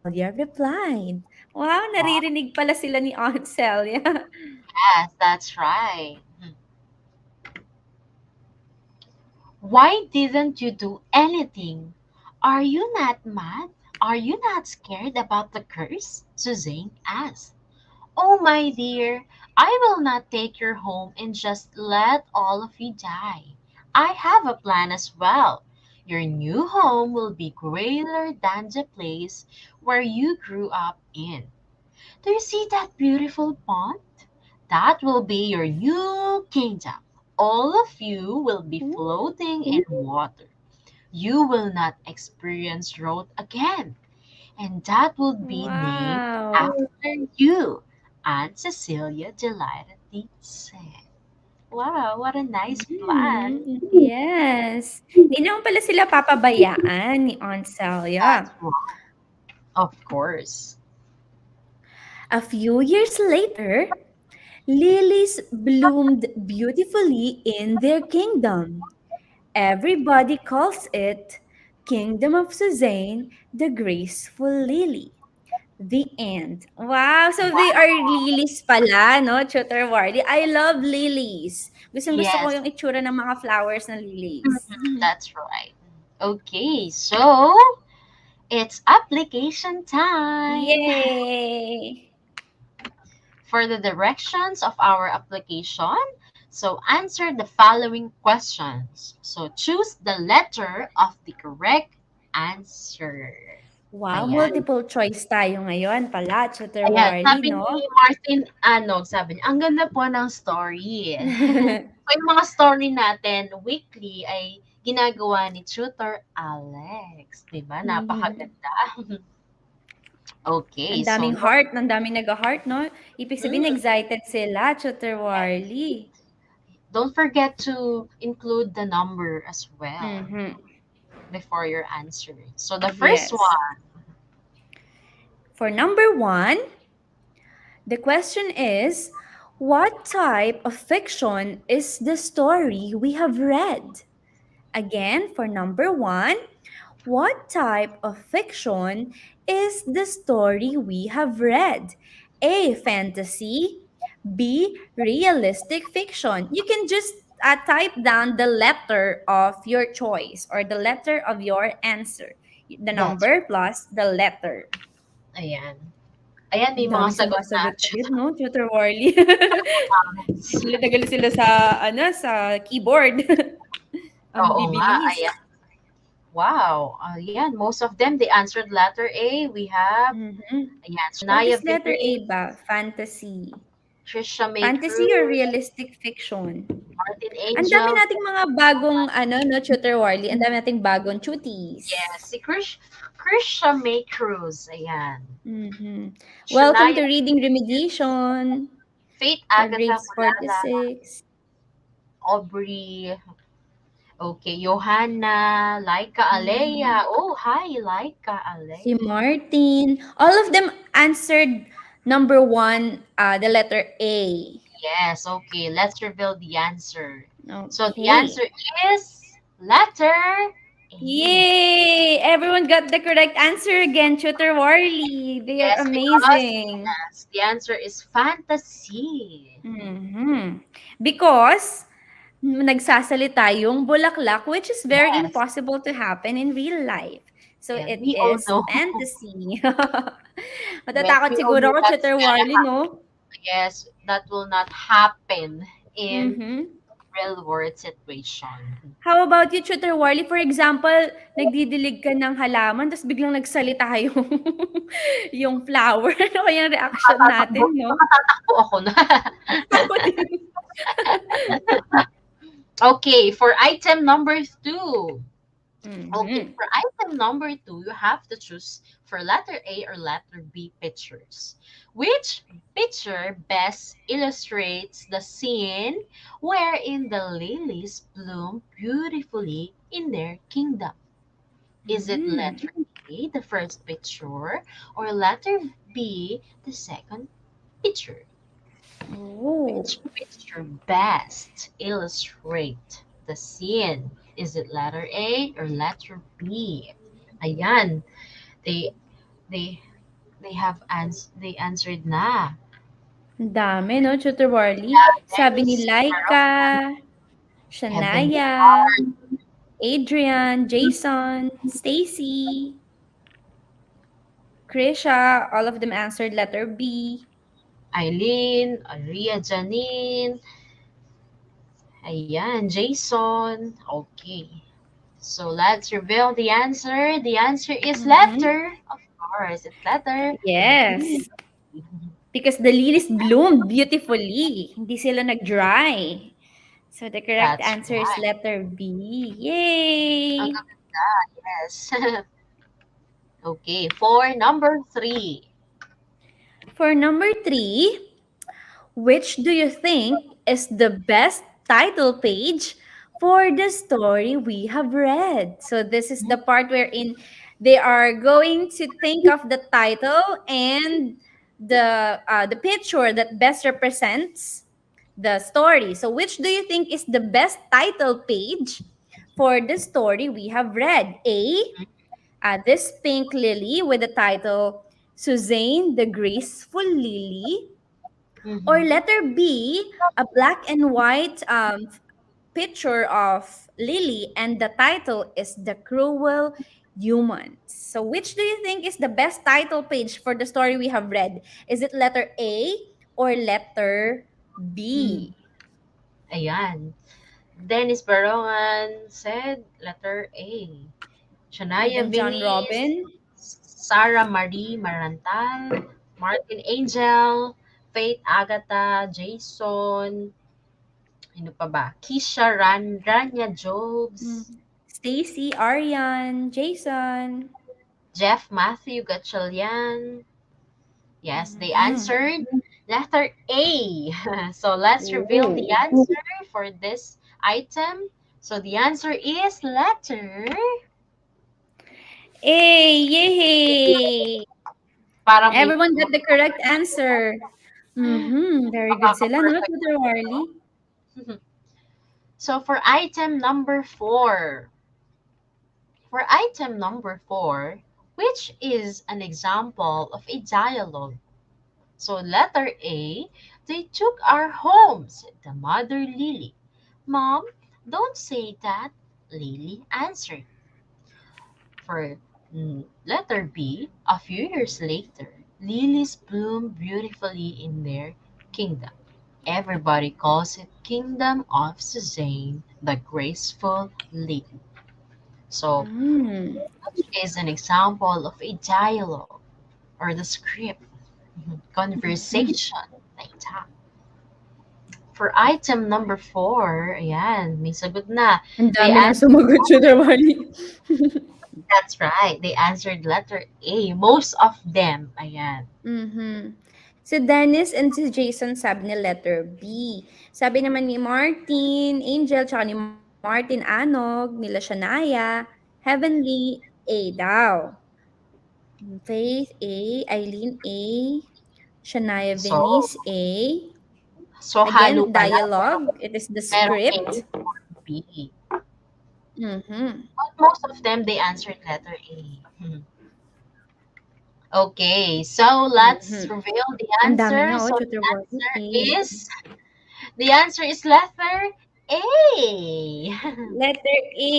Celia replied. Wow, naririnig pala sila ni Aunt Celia. Yes, that's right. Why didn't you do anything? Are you not mad? Are you not scared about the curse? Suzanne asked. Oh, my dear, I will not take your home and just let all of you die. I have a plan as well. Your new home will be greater than the place where you grew up in. Do you see that beautiful pond? That will be your new kingdom. All of you will be floating in water. You will not experience drought again. And that will be named Wow. after you, Aunt Cecilia delightedly said. Wow, what a nice plan. Yes. Hindi naman pala sila papabayaan ni Aunt That's Celia. right. Of course. A few years later, lilies bloomed beautifully in their kingdom. Everybody calls it Kingdom of Suzanne, the Graceful Lily. The end. Wow! So they are lilies pala, no? Tutor Wardy. I love lilies. Gustong-gusto ko Yes, yung itsura ng mga flowers na lilies. that's right. Okay, so it's application time. Yay! For the directions of our application, so answer the following questions. So choose the letter of the correct answer. Wow, Ayan. multiple choice tayo ngayon pala, Tutor Ayan, Wardy, sabi no? ni Martin, sabi niya, ang ganda po ng story. So, yung mga story natin weekly ay ginagawa ni Tutor Alex. Diba? Mhm. Napakaganda. Okay, Ang so daming heart, ang daming nag-heart, no? Ibig sabihin, mm, excited sila, Tutor Warly. don't forget to include the number as well Mhm. before your answer. So the first Yes. one, For number one, the question is, what type of fiction is the story we have read? Again, for number one, what type of fiction is the story we have read? A. Fantasy. B. Realistic fiction. You can just type down the letter of your choice or the letter of your answer. The that's number plus the letter. ayan. Ayan, may Ang mga daming sagot na. sumasagot agad, no, Tutor Warly? Galit na galit sila sa, sa keyboard. Ang Oo nga, bibilis. ayan. Wow, ayan, most of them, they answered letter A. We have, Mhm. ayan, What Shania is letter A B, ba? Fantasy. Trisha May Fantasy or Cruz, realistic fiction? Martin Ang dami Angel, nating mga bagong, no, Tutor Warly. Ang dami nating bagong yes, chuties. si Krisha May Cruz, ayan. Mhm. Welcome to Shania, Reading Remediation Faith for Agatha grades 4 to Malala, 6. Aubrey, okay, Johanna, Laika Mhm. Alea. Oh, hi, Laika Si Alea. Martin. All of them answered number one, the letter A. Yes, okay, let's reveal the answer. So the answer Okay. is letter A. Yay! Everyone got the correct answer again, Tutor Warly. They are Yes, because amazing. yes, the answer is fantasy. Mhm. Because nagsasalita yung bulaklak, which is very Yes, impossible to happen in real life. So yes, it we all is know. fantasy. Yes, Matatakot we all siguro know ako, that's Tutor gonna Warly, happen. no? Yes, that will not happen in Mhm. real world situation. How about you, Tutor Warly? For example, nagdidilig ka ng halaman, tapos biglang nagsalita yung, yung flower. Ano kayang reaction Makatatakbo, natin, no? makatatakbo ako na. Ako din. Okay, for item number two. Okay, Mhm. for item number two, you have to choose for letter A or letter B pictures. Which picture best illustrates the scene wherein the lilies bloom beautifully in their kingdom? Is it Mm. letter A, the first picture, or letter B, the second picture? Oh. Which picture best illustrate the scene? Is it letter A or letter B? Ayan, they they they answered na. Ang dami, no, Tutor Warly? Yeah, Sabi very ni several Laika, Heavenly Shania, Heart, Adrian, Jason, Stacy, Krisha, all of them answered letter B. Eileen, Ria Janine, ayan, Jason. Okay. So let's reveal the answer. The answer is Mhm. letter. Of course, it's letter B. Yes. Because the lilies bloomed beautifully. Hindi sila nag-dry. So the correct That's answer is right. letter B. Ang Yay! gaganda, yes. Okay, for number three. For number 3, which do you think is the best title page for the story we have read. So this is the part wherein they are going to think of the title and the picture that best represents the story. So which do you think is the best title page for the story we have read? A, this pink lily with the title Suzanne the Graceful Lily, or Mm-hmm. letter B, a black and white picture of Lily, and the title is The Cruel Humans. So, which do you think is the best title page for the story we have read? Is it letter A or letter Mm. B? Ayan. Dennis Barongan said letter A. And Shania then John Venice, Robin. Sarah Marie Marantal, Martin Angel, Faith Agatha, Jason, ano pa ba? Kisha Rania Mm. Jobs, Stacy, Ariane, Jason. Jeff Matthew Gatchalian. Yes, they Mhm. answered letter A. So let's reveal the Ooh. answer for this item. So the answer is letter. Hey, yay! Parang may Everyone got the correct answer. Mhm. Very good sila, no, makaka-perfect Tutor tayo. Warly? So for item number 4, which is an example of a dialogue. So letter A, they took our homes, the mother Lily. Mom, don't say that, Lily answered. For letter B, a few years later, lilies bloom beautifully in their kingdom. Everybody calls it Kingdom of Suzanne, the graceful lily. So, Mm. which is an example of a dialogue or the script, Mhm. conversation, like that. For item number 4, ayan, may sagot na. Ang They dami ng answered, sumagot, Tutor Warly. that's right, they answered letter A. Most of them, ayan. Mhm. Si Dennis and si Jason sabi ni letter B. Sabi naman ni Martin, Angel, tsaka ni Martin Anog, nila Shania, Heavenly, A daw. Faith, A. Eileen, A. Shania So, Venice, A. so halo Again, pala, dialogue. It is the merong A script. or B. Mhm. But most of them, they answered letter A. Okay, so let's Mhm. reveal the Ang dami answer. nga, oh, So Tutor Warly, A. the answer is letter A. Letter A.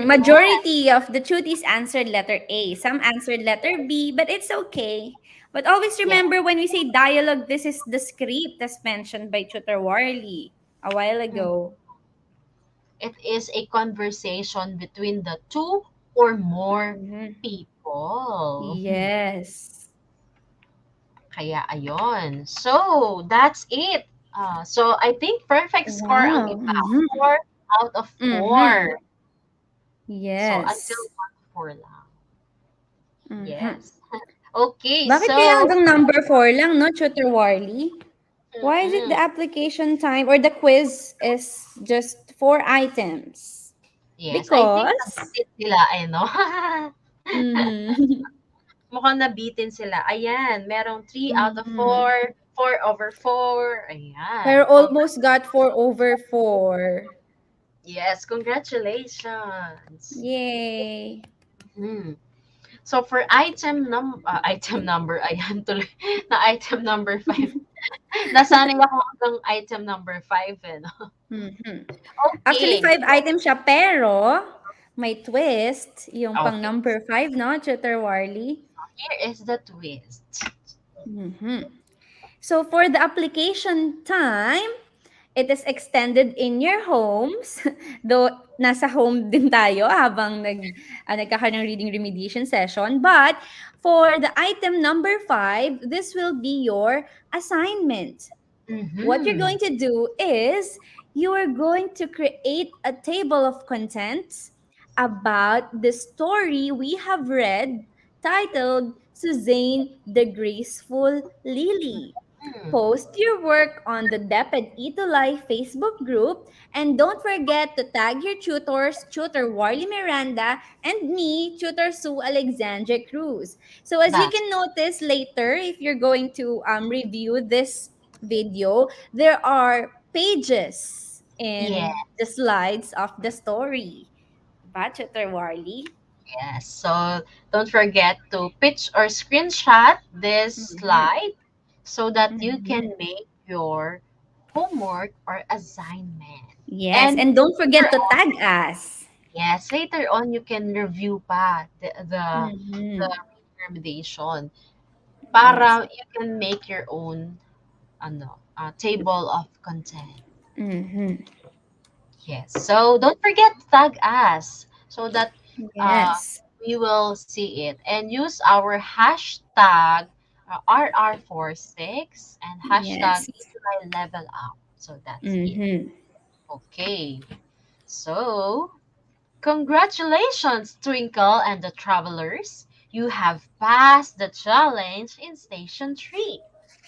Majority of the Chutis answered letter A. Some answered letter B, but it's okay. But always Yeah, remember when we say dialogue, this is the script as mentioned by Tutor Warley a while mm, ago. it is a conversation between the two or more Mhm. people. Yes. Kaya ayon. So, that's it. So, I think perfect score ang Wow. iba. 4 out of 4. Mhm. So, until Yes. 1-4 lang. Mhm. Yes. Okay, Bakit kaya so, hanggang number 4 lang, no, Tutor Warley? Why is it the mm-mm. application time or the quiz is just 4 items? Yes, I think Because nabitin sila, eh, no? mhm. Mukhang nabitin sila. Ayan, merong 3 out of Mhm. 4, 4/4. Ayan. Pero almost got 4/4. Yes, congratulations. Yay! Hmm. So for item number, ayan tuloy, na item number 5. Nasanay ako hanggang item number 5, eh, no? Mhm. Actually, Okay. 5 items siya, pero may twist yung pang Okay. number 5, no, Tutor Warly? Here is the twist. Mhm. So for the application time, it is extended in your homes. Though nasa home din tayo habang nagkakaroon ng reading remediation session. But for the item number 5, this will be your assignment. What you're Mm-hmm. going to do is you are going to create a table of contents about the story we have read titled Suzanne the Graceful Lily. Post your work on the DepEd ETUlay Facebook group, and don't forget to tag your tutors, Tutor Warley Miranda, and me, Tutor Sue Alexandra Cruz. So as you That's can notice later, if you're going to review this video, there are pages yeah. in the slides of the story. Ba, Tutor Warley? Yes. So don't forget to pitch or screenshot this Mhm. slide so that you Mhm. can make your homework or assignment. Yes, And and don't later forget to on, tag us. yes, later on you can review pa the Mhm. remediation Yes. para you can make your own table of content. Mhm. Yes. So don't forget to tag us so that uh, Yes. we will see it and use our hashtag RR46 and hashtag Yes. ETUlay level up. So that's it. Mhm. Okay. So congratulations, Twinkle and the travelers. You have passed the challenge in Station 3.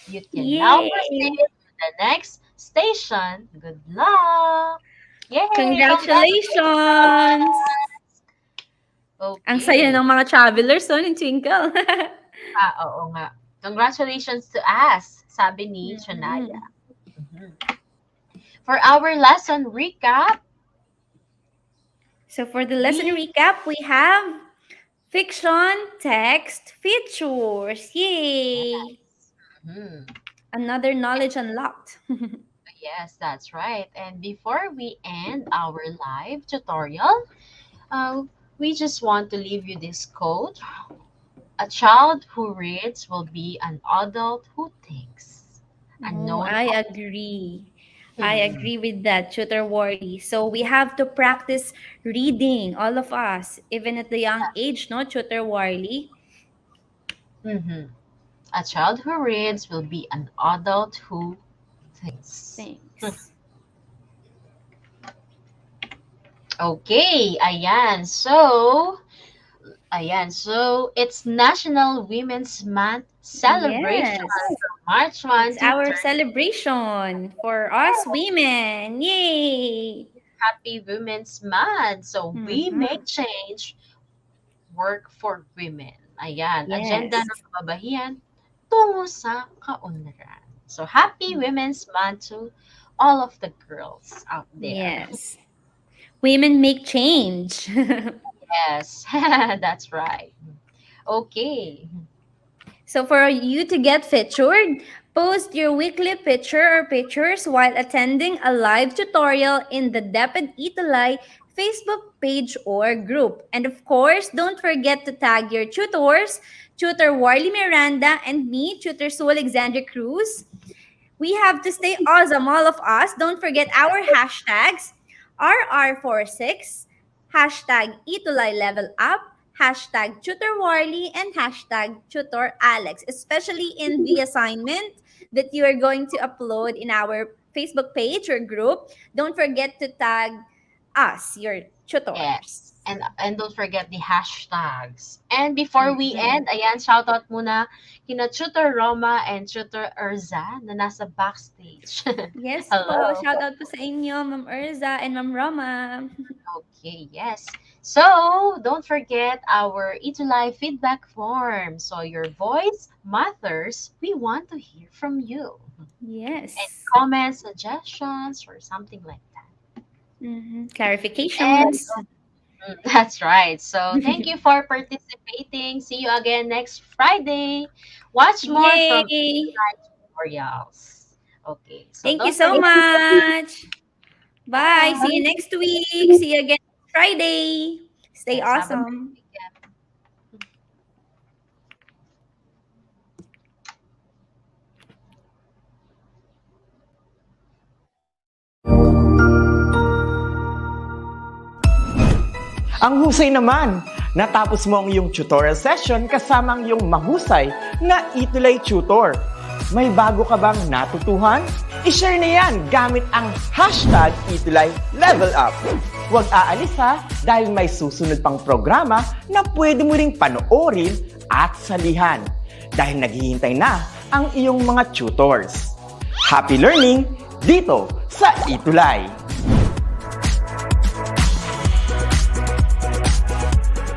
You can now proceed Yay! to the next station. Good luck! Yay! Congratulations! Congratulations! Ang saya Okay. ng mga travelers, oh, ni Twinkle. Oo nga. Congratulations to us, sabi ni Shania. Mhm. Mhm. For our lesson recap, So for the lesson we recap, we have fiction, text, features. Yay! Mhm. Another knowledge unlocked. Yes, that's right. And before we end our live tutorial, uh, we just want to leave you this quote. A child who reads will be an adult who thinks. Oh, Unknown. I agree. I Mhm. agree with that, Tutor Worley. So we have to practice reading, all of us, even at the young age, no, Tutor Worley? Mhm. A child who reads will be an adult who thinks. Thanks. Okay, ayan. So it's National Women's Month celebration Yes, from March it's 1 to our 30. celebration for us women. Yay! Happy Women's Month. So we Mhm. make change work for women. Ayan, agenda Yes, ng kababayan tungo sa kaunlaran. So happy Women's Month to all of the girls out there. yes. Women make change. Yes, that's right. Okay. So for you to get featured, post your weekly picture or pictures while attending a live tutorial in the DepEd ETUlay Facebook page or group. And of course, don't forget to tag your tutors, Tutor Warley Miranda and me, Tutor Sue Alexandra Cruz. We have to stay awesome, all of us. Don't forget our hashtags RR46, hashtag ETUlay Level Up, hashtag Tutor Warley, and hashtag Tutor Alex, especially in the assignment that you are going to upload in our Facebook page or group. Don't forget to tag us, your tutors. Yes. And don't forget the hashtags. And before we Mhm. end, ayan, shoutout muna kina Tutor Roma and Tutor Erza na nasa backstage. Yes po, Hello. shout out po sa inyo, Ma'am Urza and Ma'am Roma. Okay, yes. So, don't forget our ETUlay feedback form. So, your voice matters. We want to hear from you. And Yes. comments, suggestions, or something like that. And Clarifications. that's right. So, thank you for participating. See you again next Friday. Watch more from Yay! tutorials. Okay, so Thank you don't so forget. much. Bye. See you Bye. next week. See you again Friday. Stay Yes, have a nice awesome. weekend. Ang husay naman! Natapos mo ang iyong tutorial session kasama ang iyong mahusay na ETUlay tutor. May bago ka bang natutuhan? I-share na yan gamit ang hashtag ETUlay Level Up. Huwag aalis ha dahil may susunod pang programa na pwede mo ring panoorin at salihan. Dahil naghihintay na ang iyong mga tutors. Happy learning dito sa ETUlay!